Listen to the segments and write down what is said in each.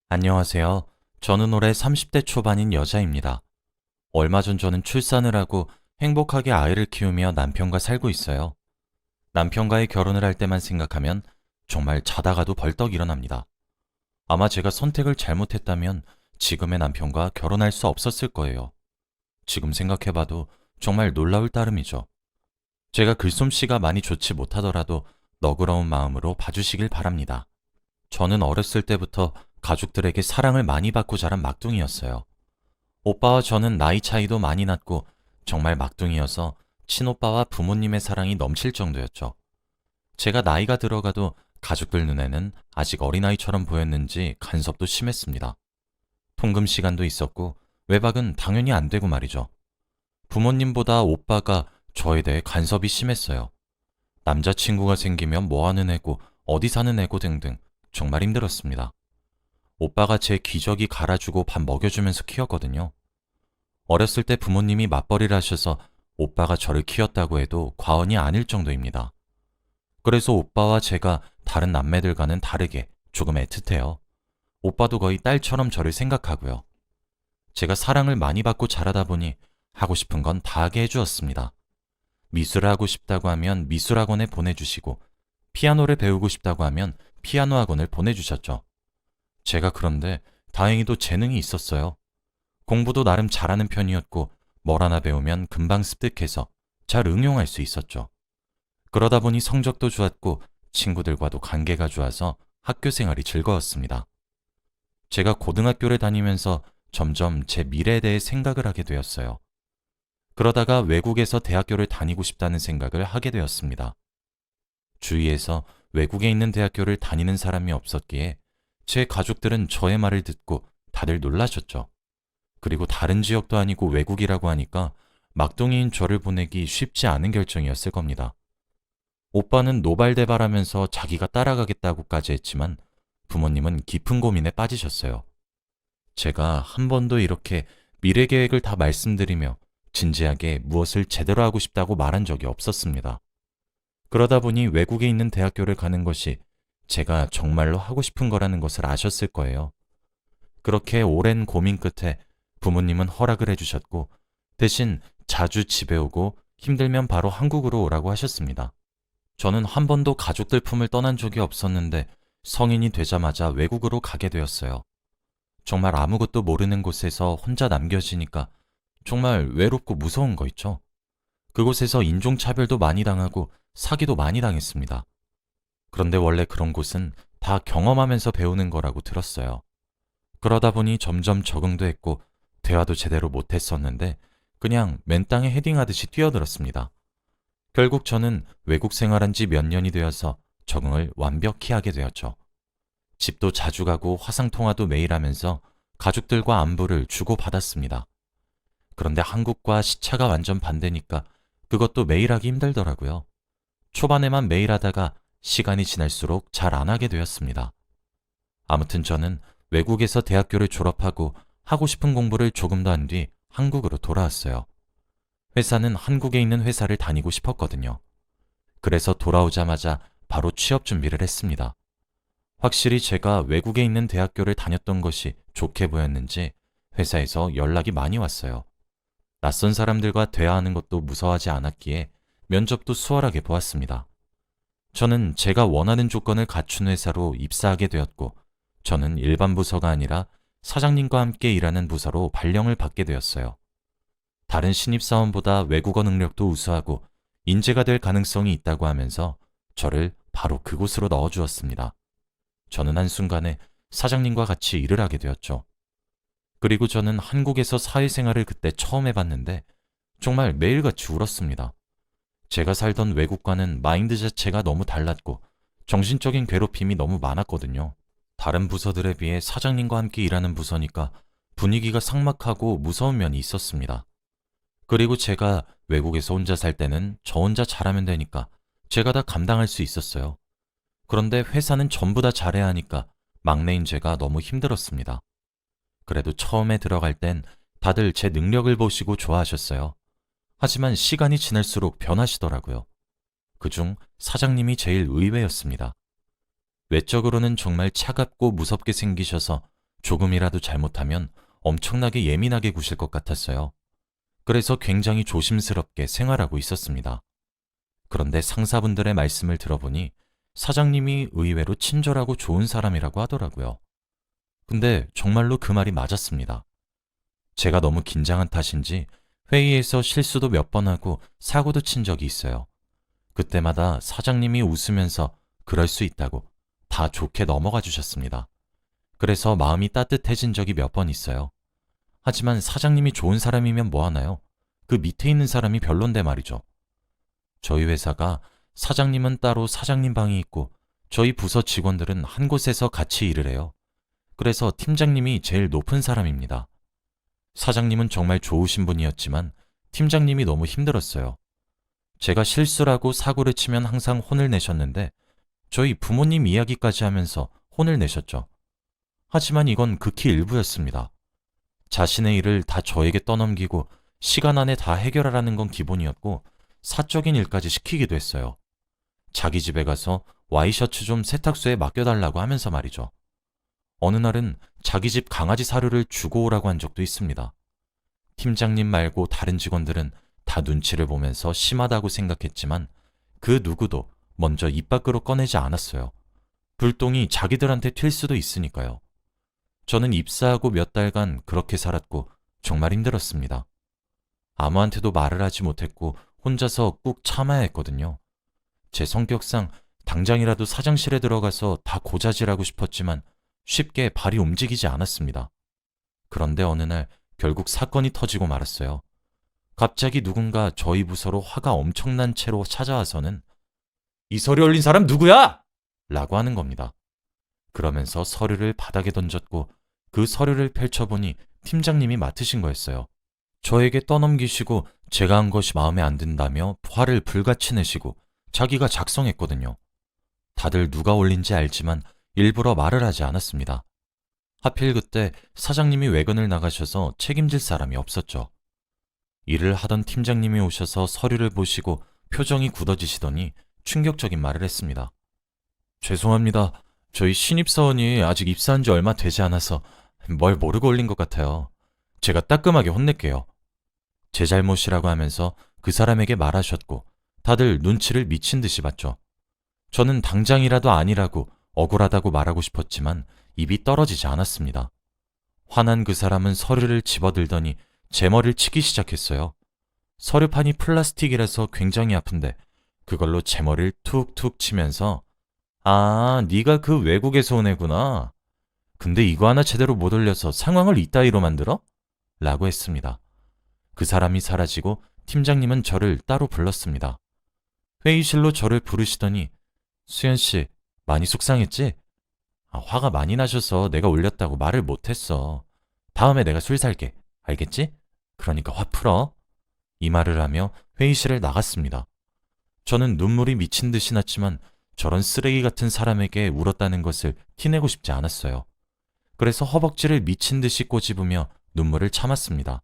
안녕하세요. 저는 올해 30대 초반인 여자입니다. 얼마 전 저는 출산을 하고 행복하게 아이를 키우며 남편과 살고 있어요. 남편과의 결혼을 할 때만 생각하면 정말 자다가도 벌떡 일어납니다. 아마 제가 선택을 잘못했다면 지금의 남편과 결혼할 수 없었을 거예요. 지금 생각해봐도 정말 놀라울 따름이죠. 제가 글솜씨가 많이 좋지 못하더라도 너그러운 마음으로 봐주시길 바랍니다. 저는 어렸을 때부터 가족들에게 사랑을 많이 받고 자란 막둥이였어요. 오빠와 저는 나이 차이도 많이 났고 정말 막둥이여서 친오빠와 부모님의 사랑이 넘칠 정도였죠. 제가 나이가 들어가도 가족들 눈에는 아직 어린아이처럼 보였는지 간섭도 심했습니다. 통금 시간도 있었고 외박은 당연히 안 되고 말이죠. 부모님보다 오빠가 저에 대해 간섭이 심했어요. 남자친구가 생기면 뭐하는 애고 어디 사는 애고 등등 정말 힘들었습니다. 오빠가 제 기저귀 갈아주고 밥 먹여주면서 키웠거든요. 어렸을 때 부모님이 맞벌이를 하셔서 오빠가 저를 키웠다고 해도 과언이 아닐 정도입니다. 그래서 오빠와 제가 다른 남매들과는 다르게 조금 애틋해요. 오빠도 거의 딸처럼 저를 생각하고요. 제가 사랑을 많이 받고 자라다 보니 하고 싶은 건 다 하게 해주었습니다. 미술을 하고 싶다고 하면 미술학원에 보내주시고 피아노를 배우고 싶다고 하면 피아노 학원을 보내주셨죠. 제가 그런데 다행히도 재능이 있었어요. 공부도 나름 잘하는 편이었고 뭘 하나 배우면 금방 습득해서 잘 응용할 수 있었죠. 그러다 보니 성적도 좋았고 친구들과도 관계가 좋아서 학교 생활이 즐거웠습니다. 제가 고등학교를 다니면서 점점 제 미래에 대해 생각을 하게 되었어요. 그러다가 외국에서 대학교를 다니고 싶다는 생각을 하게 되었습니다. 주위에서 외국에 있는 대학교를 다니는 사람이 없었기에 제 가족들은 저의 말을 듣고 다들 놀라셨죠. 그리고 다른 지역도 아니고 외국이라고 하니까 막둥이인 저를 보내기 쉽지 않은 결정이었을 겁니다. 오빠는 노발대발하면서 자기가 따라가겠다고까지 했지만 부모님은 깊은 고민에 빠지셨어요. 제가 한 번도 이렇게 미래 계획을 다 말씀드리며 진지하게 무엇을 제대로 하고 싶다고 말한 적이 없었습니다. 그러다 보니 외국에 있는 대학교를 가는 것이 제가 정말로 하고 싶은 거라는 것을 아셨을 거예요. 그렇게 오랜 고민 끝에 부모님은 허락을 해주셨고 대신 자주 집에 오고 힘들면 바로 한국으로 오라고 하셨습니다. 저는 한 번도 가족들 품을 떠난 적이 없었는데 성인이 되자마자 외국으로 가게 되었어요. 정말 아무것도 모르는 곳에서 혼자 남겨지니까 정말 외롭고 무서운 거 있죠. 그곳에서 인종차별도 많이 당하고 사기도 많이 당했습니다. 그런데 원래 그런 곳은 다 경험하면서 배우는 거라고 들었어요. 그러다 보니 점점 적응도 했고 대화도 제대로 못했었는데 그냥 맨 땅에 헤딩하듯이 뛰어들었습니다. 결국 저는 외국 생활한 지 몇 년이 되어서 적응을 완벽히 하게 되었죠. 집도 자주 가고 화상통화도 매일 하면서 가족들과 안부를 주고받았습니다. 그런데 한국과 시차가 완전 반대니까 그것도 매일 하기 힘들더라고요. 초반에만 매일 하다가 시간이 지날수록 잘 안 하게 되었습니다. 아무튼 저는 외국에서 대학교를 졸업하고 하고 싶은 공부를 조금 더 한 뒤 한국으로 돌아왔어요. 회사는 한국에 있는 회사를 다니고 싶었거든요. 그래서 돌아오자마자 바로 취업 준비를 했습니다. 확실히 제가 외국에 있는 대학교를 다녔던 것이 좋게 보였는지 회사에서 연락이 많이 왔어요. 낯선 사람들과 대화하는 것도 무서워하지 않았기에 면접도 수월하게 보았습니다. 저는 제가 원하는 조건을 갖춘 회사로 입사하게 되었고 저는 일반 부서가 아니라 사장님과 함께 일하는 부서로 발령을 받게 되었어요. 다른 신입사원보다 외국어 능력도 우수하고 인재가 될 가능성이 있다고 하면서 저를 바로 그곳으로 넣어주었습니다. 저는 한순간에 사장님과 같이 일을 하게 되었죠. 그리고 저는 한국에서 사회생활을 그때 처음 해봤는데 정말 매일같이 울었습니다. 제가 살던 외국과는 마인드 자체가 너무 달랐고 정신적인 괴롭힘이 너무 많았거든요. 다른 부서들에 비해 사장님과 함께 일하는 부서니까 분위기가 삭막하고 무서운 면이 있었습니다. 그리고 제가 외국에서 혼자 살 때는 저 혼자 잘하면 되니까 제가 다 감당할 수 있었어요. 그런데 회사는 전부 다 잘해야 하니까 막내인 제가 너무 힘들었습니다. 그래도 처음에 들어갈 땐 다들 제 능력을 보시고 좋아하셨어요. 하지만 시간이 지날수록 변하시더라고요. 그중 사장님이 제일 의외였습니다. 외적으로는 정말 차갑고 무섭게 생기셔서 조금이라도 잘못하면 엄청나게 예민하게 구실 것 같았어요. 그래서 굉장히 조심스럽게 생활하고 있었습니다. 그런데 상사분들의 말씀을 들어보니 사장님이 의외로 친절하고 좋은 사람이라고 하더라고요. 근데 정말로 그 말이 맞았습니다. 제가 너무 긴장한 탓인지 회의에서 실수도 몇 번 하고 사고도 친 적이 있어요. 그때마다 사장님이 웃으면서 그럴 수 있다고 다 좋게 넘어가 주셨습니다. 그래서 마음이 따뜻해진 적이 몇 번 있어요. 하지만 사장님이 좋은 사람이면 뭐하나요? 그 밑에 있는 사람이 별론데 말이죠. 저희 회사가 사장님은 따로 사장님 방이 있고 저희 부서 직원들은 한 곳에서 같이 일을 해요. 그래서 팀장님이 제일 높은 사람입니다. 사장님은 정말 좋으신 분이었지만 팀장님이 너무 힘들었어요. 제가 실수라고 사고를 치면 항상 혼을 내셨는데 저희 부모님 이야기까지 하면서 혼을 내셨죠. 하지만 이건 극히 일부였습니다. 자신의 일을 다 저에게 떠넘기고 시간 안에 다 해결하라는 건 기본이었고 사적인 일까지 시키기도 했어요. 자기 집에 가서 와이셔츠 좀 세탁소에 맡겨달라고 하면서 말이죠. 어느 날은 자기 집 강아지 사료를 주고 오라고 한 적도 있습니다. 팀장님 말고 다른 직원들은 다 눈치를 보면서 심하다고 생각했지만 그 누구도 먼저 입 밖으로 꺼내지 않았어요. 불똥이 자기들한테 튈 수도 있으니까요. 저는 입사하고 몇 달간 그렇게 살았고 정말 힘들었습니다. 아무한테도 말을 하지 못했고 혼자서 꾹 참아야 했거든요. 제 성격상 당장이라도 사장실에 들어가서 다 고자질하고 싶었지만 쉽게 발이 움직이지 않았습니다. 그런데 어느 날 결국 사건이 터지고 말았어요. 갑자기 누군가 저희 부서로 화가 엄청난 채로 찾아와서는 이 서류 올린 사람 누구야? 라고 하는 겁니다. 그러면서 서류를 바닥에 던졌고 그 서류를 펼쳐보니 팀장님이 맡으신 거였어요. 저에게 떠넘기시고 제가 한 것이 마음에 안 든다며 화를 불같이 내시고 자기가 작성했거든요. 다들 누가 올린지 알지만 일부러 말을 하지 않았습니다. 하필 그때 사장님이 외근을 나가셔서 책임질 사람이 없었죠. 일을 하던 팀장님이 오셔서 서류를 보시고 표정이 굳어지시더니 충격적인 말을 했습니다. 죄송합니다. 저희 신입사원이 아직 입사한 지 얼마 되지 않아서 뭘 모르고 올린 것 같아요. 제가 따끔하게 혼낼게요. 제 잘못이라고 하면서 그 사람에게 말하셨고 다들 눈치를 미친 듯이 봤죠. 저는 당장이라도 아니라고 억울하다고 말하고 싶었지만 입이 떨어지지 않았습니다. 화난 그 사람은 서류를 집어들더니 제 머리를 치기 시작했어요. 서류판이 플라스틱이라서 굉장히 아픈데 그걸로 제 머리를 툭툭 치면서 아, 네가 그 외국에서 온 애구나. 근데 이거 하나 제대로 못 올려서 상황을 이따위로 만들어? 라고 했습니다. 그 사람이 사라지고 팀장님은 저를 따로 불렀습니다. 회의실로 저를 부르시더니 수연 씨, 많이 속상했지? 화가 많이 나셔서 내가 올렸다고 말을 못했어. 다음에 내가 술 살게. 알겠지? 그러니까 화 풀어. 이 말을 하며 회의실을 나갔습니다. 저는 눈물이 미친 듯이 났지만 저런 쓰레기 같은 사람에게 울었다는 것을 티내고 싶지 않았어요. 그래서 허벅지를 미친 듯이 꼬집으며 눈물을 참았습니다.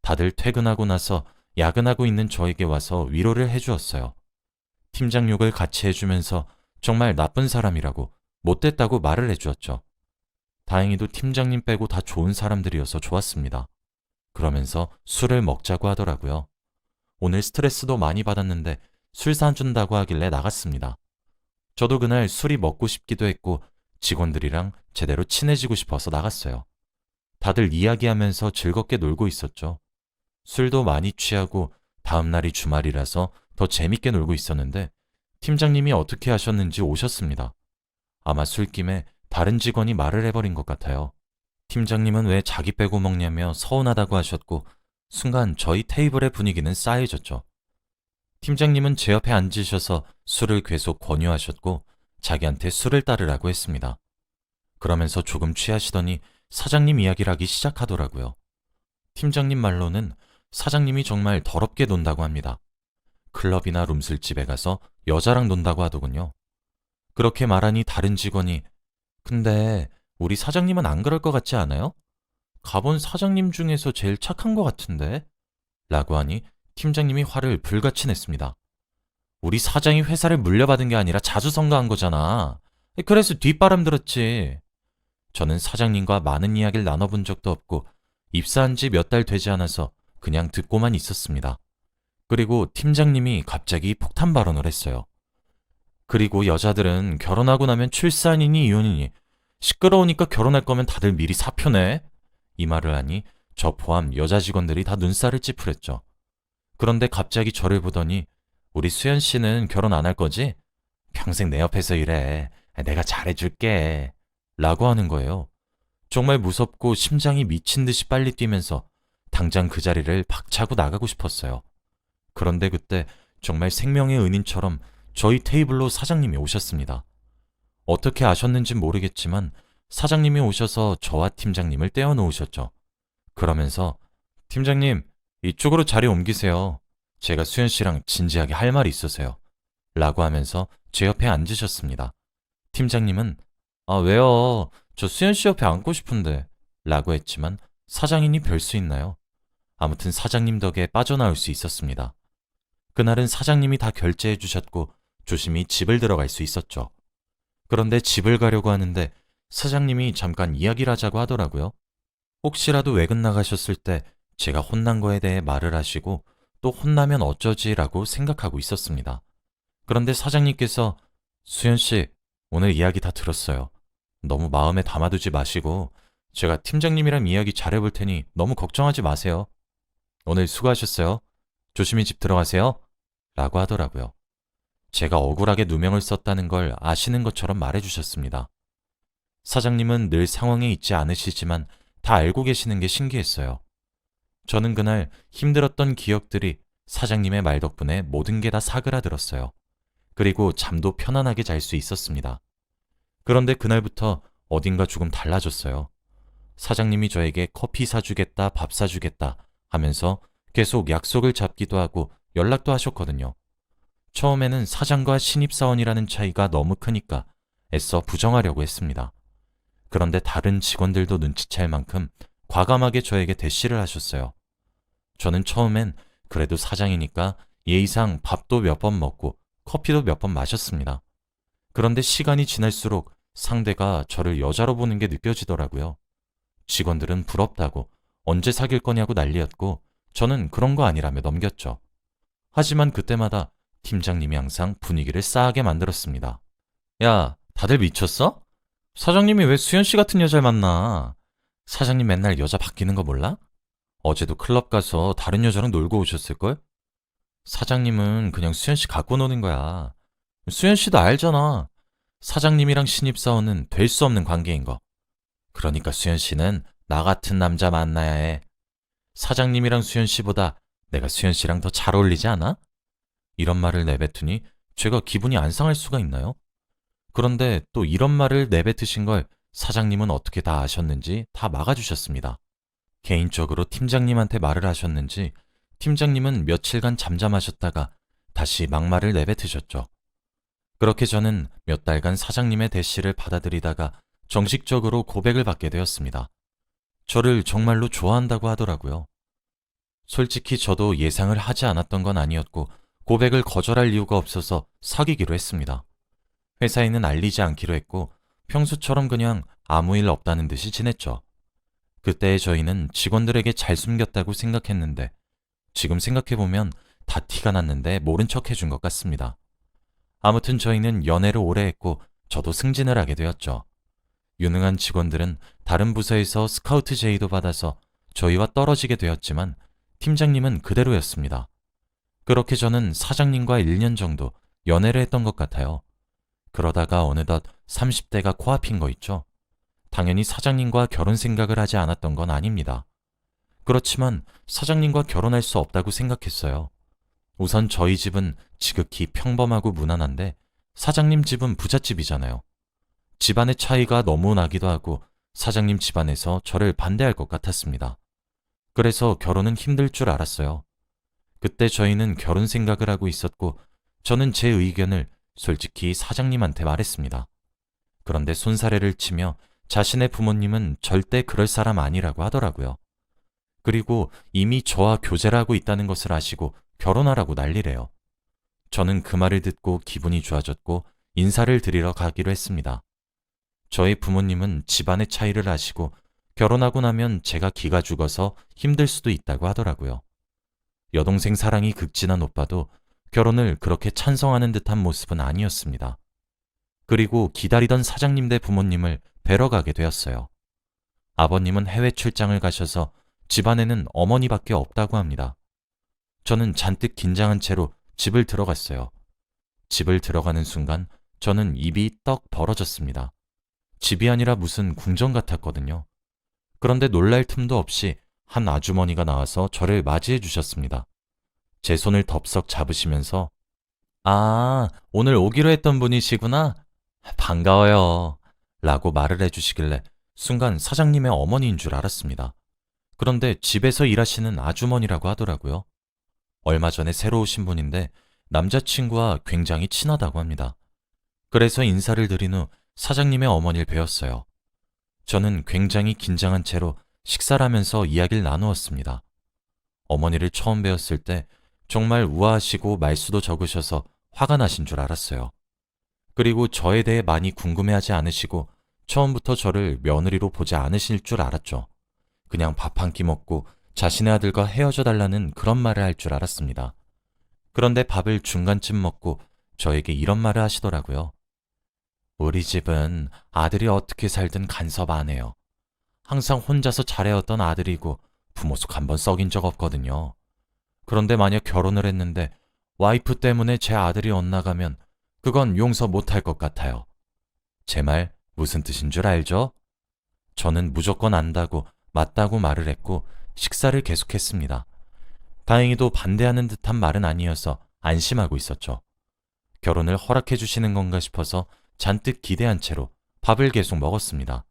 다들 퇴근하고 나서 야근하고 있는 저에게 와서 위로를 해주었어요. 팀장 욕을 같이 해주면서 정말 나쁜 사람이라고 못됐다고 말을 해주었죠. 다행히도 팀장님 빼고 다 좋은 사람들이어서 좋았습니다. 그러면서 술을 먹자고 하더라고요. 오늘 스트레스도 많이 받았는데 술 사준다고 하길래 나갔습니다. 저도 그날 술이 먹고 싶기도 했고 직원들이랑 제대로 친해지고 싶어서 나갔어요. 다들 이야기하면서 즐겁게 놀고 있었죠. 술도 많이 취하고 다음날이 주말이라서 더 재밌게 놀고 있었는데 팀장님이 어떻게 하셨는지 오셨습니다. 아마 술김에 다른 직원이 말을 해버린 것 같아요. 팀장님은 왜 자기 빼고 먹냐며 서운하다고 하셨고 순간 저희 테이블의 분위기는 싸해졌죠. 팀장님은 제 옆에 앉으셔서 술을 계속 권유하셨고 자기한테 술을 따르라고 했습니다. 그러면서 조금 취하시더니 사장님 이야기를 하기 시작하더라고요. 팀장님 말로는 사장님이 정말 더럽게 논다고 합니다. 클럽이나 룸술집에 가서 여자랑 논다고 하더군요. 그렇게 말하니 다른 직원이 근데 우리 사장님은 안 그럴 것 같지 않아요? 가본 사장님 중에서 제일 착한 것 같은데? 라고 하니 팀장님이 화를 불같이 냈습니다. 우리 사장이 회사를 물려받은 게 아니라 자수성가한 거잖아. 그래서 뒷바람 들었지. 저는 사장님과 많은 이야기를 나눠본 적도 없고 입사한 지 몇 달 되지 않아서 그냥 듣고만 있었습니다. 그리고 팀장님이 갑자기 폭탄 발언을 했어요. 그리고 여자들은 결혼하고 나면 출산이니 이혼이니 시끄러우니까 결혼할 거면 다들 미리 사표내. 이 말을 하니 저 포함 여자 직원들이 다 눈살을 찌푸렸죠. 그런데 갑자기 저를 보더니 우리 수연 씨는 결혼 안 할 거지? 평생 내 옆에서 일해. 내가 잘해줄게. 라고 하는 거예요. 정말 무섭고 심장이 미친 듯이 빨리 뛰면서 당장 그 자리를 박차고 나가고 싶었어요. 그런데 그때 정말 생명의 은인처럼 저희 테이블로 사장님이 오셨습니다. 어떻게 아셨는진 모르겠지만 사장님이 오셔서 저와 팀장님을 떼어놓으셨죠. 그러면서 팀장님, 이쪽으로 자리 옮기세요. 제가 수연 씨랑 진지하게 할 말이 있어서요. 라고 하면서 제 옆에 앉으셨습니다. 팀장님은 아, 왜요? 저 수연 씨 옆에 앉고 싶은데. 라고 했지만 사장이니 별 수 있나요? 아무튼 사장님 덕에 빠져나올 수 있었습니다. 그날은 사장님이 다 결제해 주셨고 조심히 집을 들어갈 수 있었죠. 그런데 집을 가려고 하는데 사장님이 잠깐 이야기를 하자고 하더라고요. 혹시라도 외근 나가셨을 때 제가 혼난 거에 대해 말을 하시고 또 혼나면 어쩌지라고 생각하고 있었습니다. 그런데 사장님께서 수연 씨, 오늘 이야기 다 들었어요. 너무 마음에 담아두지 마시고 제가 팀장님이랑 이야기 잘해볼 테니 너무 걱정하지 마세요. 오늘 수고하셨어요. 조심히 집 들어가세요. 라고 하더라고요. 제가 억울하게 누명을 썼다는 걸 아시는 것처럼 말해주셨습니다. 사장님은 늘 상황에 있지 않으시지만 다 알고 계시는 게 신기했어요. 저는 그날 힘들었던 기억들이 사장님의 말 덕분에 모든 게 다 사그라들었어요. 그리고 잠도 편안하게 잘 수 있었습니다. 그런데 그날부터 어딘가 조금 달라졌어요. 사장님이 저에게 커피 사주겠다, 밥 사주겠다 하면서 계속 약속을 잡기도 하고 연락도 하셨거든요. 처음에는 사장과 신입사원이라는 차이가 너무 크니까 애써 부정하려고 했습니다. 그런데 다른 직원들도 눈치챌 만큼 과감하게 저에게 대시를 하셨어요. 저는 처음엔 그래도 사장이니까 예의상 밥도 몇 번 먹고 커피도 몇 번 마셨습니다. 그런데 시간이 지날수록 상대가 저를 여자로 보는 게 느껴지더라고요. 직원들은 부럽다고 언제 사귈 거냐고 난리였고 저는 그런 거 아니라며 넘겼죠. 하지만 그때마다 팀장님이 항상 분위기를 싸하게 만들었습니다. 야, 다들 미쳤어? 사장님이 왜 수연 씨 같은 여자를 만나? 사장님 맨날 여자 바뀌는 거 몰라? 어제도 클럽 가서 다른 여자랑 놀고 오셨을걸? 사장님은 그냥 수연 씨 갖고 노는 거야. 수연 씨도 알잖아. 사장님이랑 신입사원은 될 수 없는 관계인 거. 그러니까 수연 씨는 나 같은 남자 만나야 해. 사장님이랑 수연 씨보다 내가 수연 씨랑 더 잘 어울리지 않아? 이런 말을 내뱉으니 제가 기분이 안 상할 수가 있나요? 그런데 또 이런 말을 내뱉으신 걸 사장님은 어떻게 다 아셨는지 다 막아주셨습니다. 개인적으로 팀장님한테 말을 하셨는지 팀장님은 며칠간 잠잠하셨다가 다시 막말을 내뱉으셨죠. 그렇게 저는 몇 달간 사장님의 대시를 받아들이다가 정식적으로 고백을 받게 되었습니다. 저를 정말로 좋아한다고 하더라고요. 솔직히 저도 예상을 하지 않았던 건 아니었고 고백을 거절할 이유가 없어서 사귀기로 했습니다. 회사에는 알리지 않기로 했고 평소처럼 그냥 아무 일 없다는 듯이 지냈죠. 그때의 저희는 직원들에게 잘 숨겼다고 생각했는데 지금 생각해보면 다 티가 났는데 모른 척 해준 것 같습니다. 아무튼 저희는 연애를 오래 했고 저도 승진을 하게 되었죠. 유능한 직원들은 다른 부서에서 스카우트 제의도 받아서 저희와 떨어지게 되었지만 팀장님은 그대로였습니다. 그렇게 저는 사장님과 1년 정도 연애를 했던 것 같아요. 그러다가 어느덧 30대가 코앞인 거 있죠. 당연히 사장님과 결혼 생각을 하지 않았던 건 아닙니다. 그렇지만 사장님과 결혼할 수 없다고 생각했어요. 우선 저희 집은 지극히 평범하고 무난한데 사장님 집은 부잣집이잖아요. 집안의 차이가 너무 나기도 하고 사장님 집안에서 저를 반대할 것 같았습니다. 그래서 결혼은 힘들 줄 알았어요. 그때 저희는 결혼 생각을 하고 있었고 저는 제 의견을 솔직히 사장님한테 말했습니다. 그런데 손사래를 치며 자신의 부모님은 절대 그럴 사람 아니라고 하더라고요. 그리고 이미 저와 교제를 하고 있다는 것을 아시고 결혼하라고 난리래요. 저는 그 말을 듣고 기분이 좋아졌고 인사를 드리러 가기로 했습니다. 저희 부모님은 집안의 차이를 아시고 결혼하고 나면 제가 기가 죽어서 힘들 수도 있다고 하더라고요. 여동생 사랑이 극진한 오빠도 결혼을 그렇게 찬성하는 듯한 모습은 아니었습니다. 그리고 기다리던 사장님네 부모님을 뵈러 가게 되었어요. 아버님은 해외 출장을 가셔서 집안에는 어머니밖에 없다고 합니다. 저는 잔뜩 긴장한 채로 집을 들어갔어요. 집을 들어가는 순간 저는 입이 떡 벌어졌습니다. 집이 아니라 무슨 궁전 같았거든요. 그런데 놀랄 틈도 없이 한 아주머니가 나와서 저를 맞이해 주셨습니다. 제 손을 덥석 잡으시면서 아, 오늘 오기로 했던 분이시구나? 반가워요. 라고 말을 해주시길래 순간 사장님의 어머니인 줄 알았습니다. 그런데 집에서 일하시는 아주머니라고 하더라고요. 얼마 전에 새로 오신 분인데 남자친구와 굉장히 친하다고 합니다. 그래서 인사를 드린 후 사장님의 어머니를 뵈었어요. 저는 굉장히 긴장한 채로 식사를 하면서 이야기를 나누었습니다. 어머니를 처음 뵈었을 때 정말 우아하시고 말수도 적으셔서 화가 나신 줄 알았어요. 그리고 저에 대해 많이 궁금해하지 않으시고 처음부터 저를 며느리로 보지 않으실 줄 알았죠. 그냥 밥 한 끼 먹고 자신의 아들과 헤어져 달라는 그런 말을 할 줄 알았습니다. 그런데 밥을 중간쯤 먹고 저에게 이런 말을 하시더라고요. 우리 집은 아들이 어떻게 살든 간섭 안 해요. 항상 혼자서 잘해왔던 아들이고 부모 속 한 번 썩인 적 없거든요. 그런데 만약 결혼을 했는데 와이프 때문에 제 아들이 엇나가면 그건 용서 못할 것 같아요. 제 말 무슨 뜻인 줄 알죠? 저는 무조건 안다고 맞다고 말을 했고 식사를 계속했습니다. 다행히도 반대하는 듯한 말은 아니어서 안심하고 있었죠. 결혼을 허락해 주시는 건가 싶어서 잔뜩 기대한 채로 밥을 계속 먹었습니다.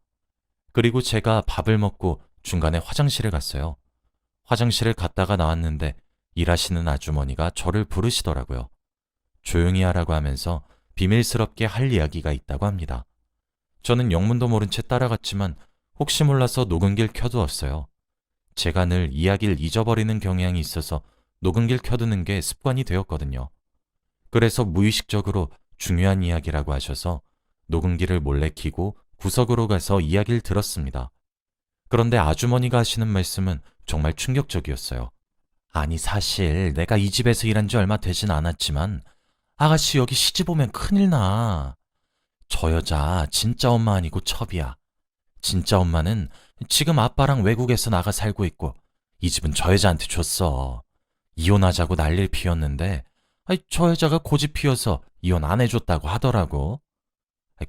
그리고 제가 밥을 먹고 중간에 화장실을 갔어요. 화장실을 갔다가 나왔는데 일하시는 아주머니가 저를 부르시더라고요. 조용히 하라고 하면서 비밀스럽게 할 이야기가 있다고 합니다. 저는 영문도 모른 채 따라갔지만 혹시 몰라서 녹음기를 켜두었어요. 제가 늘 이야기를 잊어버리는 경향이 있어서 녹음기를 켜두는 게 습관이 되었거든요. 그래서 무의식적으로 중요한 이야기라고 하셔서 녹음기를 몰래 켜고 구석으로 가서 이야기를 들었습니다. 그런데 아주머니가 하시는 말씀은 정말 충격적이었어요. 아니 사실 내가 이 집에서 일한 지 얼마 되진 않았지만 아가씨 여기 시집 오면 큰일 나. 저 여자 진짜 엄마 아니고 첩이야. 진짜 엄마는 지금 아빠랑 외국에서 나가 살고 있고 이 집은 저 여자한테 줬어. 이혼하자고 난리를 피웠는데 저 여자가 고집 피워서 이혼 안 해줬다고 하더라고.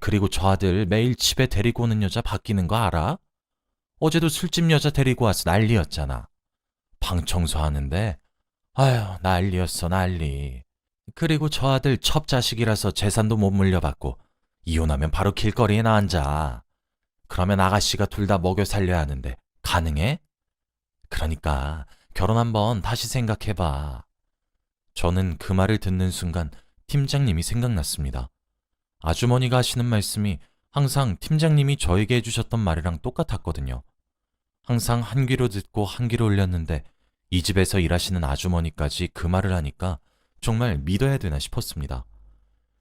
그리고 저 아들 매일 집에 데리고 오는 여자 바뀌는 거 알아? 어제도 술집 여자 데리고 와서 난리였잖아. 방 청소하는데 아휴 난리였어 난리. 그리고 저 아들 첩 자식이라서 재산도 못 물려받고 이혼하면 바로 길거리에 나앉아. 그러면 아가씨가 둘 다 먹여 살려야 하는데 가능해? 그러니까 결혼 한번 다시 생각해봐. 저는 그 말을 듣는 순간 팀장님이 생각났습니다. 아주머니가 하시는 말씀이 항상 팀장님이 저에게 해주셨던 말이랑 똑같았거든요. 항상 한 귀로 듣고 한 귀로 울렸는데 이 집에서 일하시는 아주머니까지 그 말을 하니까 정말 믿어야 되나 싶었습니다.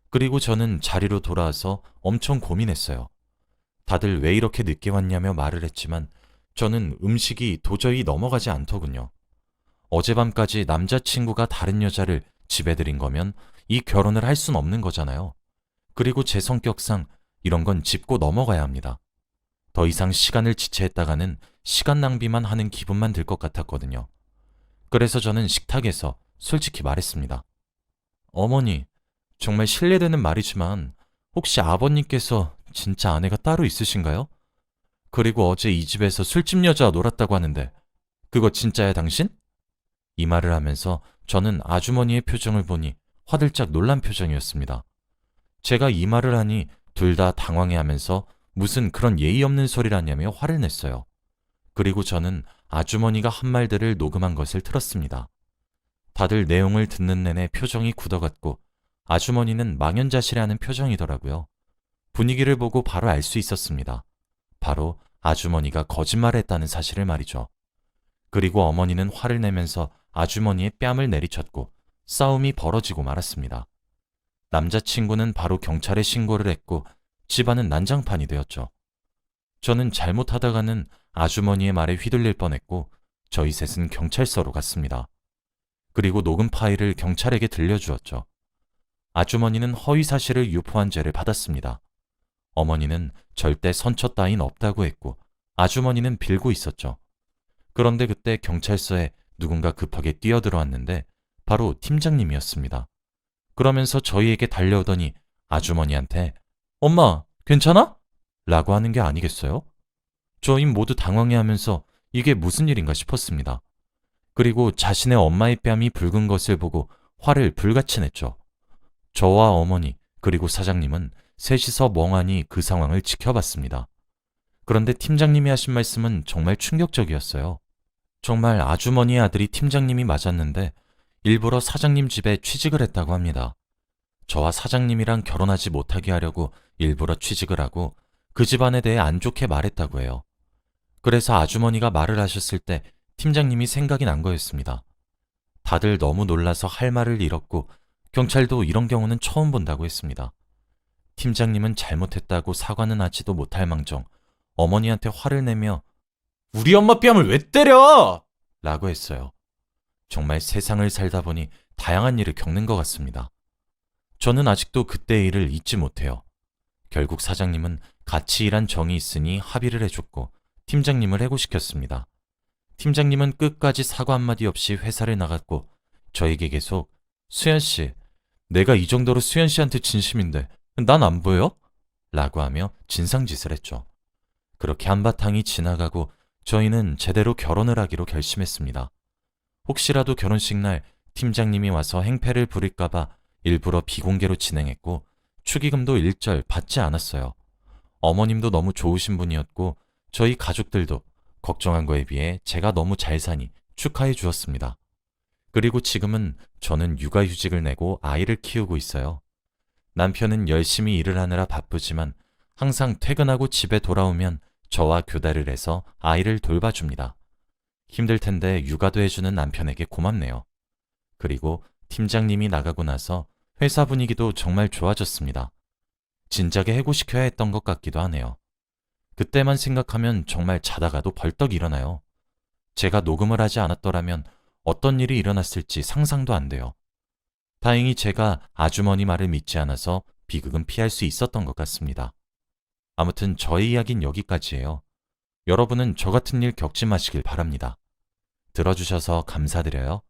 그리고 저는 자리로 돌아와서 엄청 고민했어요. 다들 왜 이렇게 늦게 왔냐며 말을 했지만 저는 음식이 도저히 넘어가지 않더군요. 어젯밤까지 남자친구가 다른 여자를 집에 들인 거면 이 결혼을 할 순 없는 거잖아요. 그리고 제 성격상 이런 건 짚고 넘어가야 합니다. 더 이상 시간을 지체했다가는 시간 낭비만 하는 기분만 들 것 같았거든요. 그래서 저는 식탁에서 솔직히 말했습니다. 어머니, 정말 실례되는 말이지만 혹시 아버님께서 진짜 아내가 따로 있으신가요? 그리고 어제 이 집에서 술집 여자와 놀았다고 하는데 그거 진짜야 당신? 이 말을 하면서 저는 아주머니의 표정을 보니 화들짝 놀란 표정이었습니다. 제가 이 말을 하니 둘 다 당황해하면서 무슨 그런 예의 없는 소리라냐며 화를 냈어요. 그리고 저는 아주머니가 한 말들을 녹음한 것을 틀었습니다. 다들 내용을 듣는 내내 표정이 굳어갔고 아주머니는 망연자실해하는 표정이더라고요. 분위기를 보고 바로 알 수 있었습니다. 바로 아주머니가 거짓말했다는 사실을 말이죠. 그리고 어머니는 화를 내면서 아주머니의 뺨을 내리쳤고 싸움이 벌어지고 말았습니다. 남자친구는 바로 경찰에 신고를 했고 집안은 난장판이 되었죠. 저는 잘못하다가는 아주머니의 말에 휘둘릴 뻔했고 저희 셋은 경찰서로 갔습니다. 그리고 녹음 파일을 경찰에게 들려주었죠. 아주머니는 허위 사실을 유포한 죄를 받았습니다. 어머니는 절대 선처 따윈 없다고 했고 아주머니는 빌고 있었죠. 그런데 그때 경찰서에 누군가 급하게 뛰어들어왔는데 바로 팀장님이었습니다. 그러면서 저희에게 달려오더니 아주머니한테 엄마, 괜찮아? 라고 하는 게 아니겠어요? 저희 모두 당황해하면서 이게 무슨 일인가 싶었습니다. 그리고 자신의 엄마의 뺨이 붉은 것을 보고 화를 불같이 냈죠. 저와 어머니 그리고 사장님은 셋이서 멍하니 그 상황을 지켜봤습니다. 그런데 팀장님이 하신 말씀은 정말 충격적이었어요. 정말 아주머니의 아들이 팀장님이 맞았는데 일부러 사장님 집에 취직을 했다고 합니다. 저와 사장님이랑 결혼하지 못하게 하려고 일부러 취직을 하고 그 집안에 대해 안 좋게 말했다고 해요. 그래서 아주머니가 말을 하셨을 때 팀장님이 생각이 난 거였습니다. 다들 너무 놀라서 할 말을 잃었고 경찰도 이런 경우는 처음 본다고 했습니다. 팀장님은 잘못했다고 사과는 하지도 못할 망정 어머니한테 화를 내며 우리 엄마 뺨을 왜 때려? 라고 했어요. 정말 세상을 살다 보니 다양한 일을 겪는 것 같습니다. 저는 아직도 그때의 일을 잊지 못해요. 결국 사장님은 같이 일한 정이 있으니 합의를 해줬고 팀장님을 해고시켰습니다. 팀장님은 끝까지 사과 한마디 없이 회사를 나갔고 저에게 계속 수연 씨, 내가 이 정도로 수연 씨한테 진심인데 난 안 보여? 라고 하며 진상짓을 했죠. 그렇게 한바탕이 지나가고 저희는 제대로 결혼을 하기로 결심했습니다. 혹시라도 결혼식 날 팀장님이 와서 행패를 부릴까봐 일부러 비공개로 진행했고 축의금도 일절 받지 않았어요. 어머님도 너무 좋으신 분이었고 저희 가족들도 걱정한 거에 비해 제가 너무 잘 사니 축하해 주었습니다. 그리고 지금은 저는 육아휴직을 내고 아이를 키우고 있어요. 남편은 열심히 일을 하느라 바쁘지만 항상 퇴근하고 집에 돌아오면 저와 교대를 해서 아이를 돌봐줍니다. 힘들 텐데 육아도 해주는 남편에게 고맙네요. 그리고 팀장님이 나가고 나서 회사 분위기도 정말 좋아졌습니다. 진작에 해고시켜야 했던 것 같기도 하네요. 그때만 생각하면 정말 자다가도 벌떡 일어나요. 제가 녹음을 하지 않았더라면 어떤 일이 일어났을지 상상도 안 돼요. 다행히 제가 아주머니 말을 믿지 않아서 비극은 피할 수 있었던 것 같습니다. 아무튼 저의 이야기는 여기까지예요. 여러분은 저 같은 일 겪지 마시길 바랍니다. 들어주셔서 감사드려요.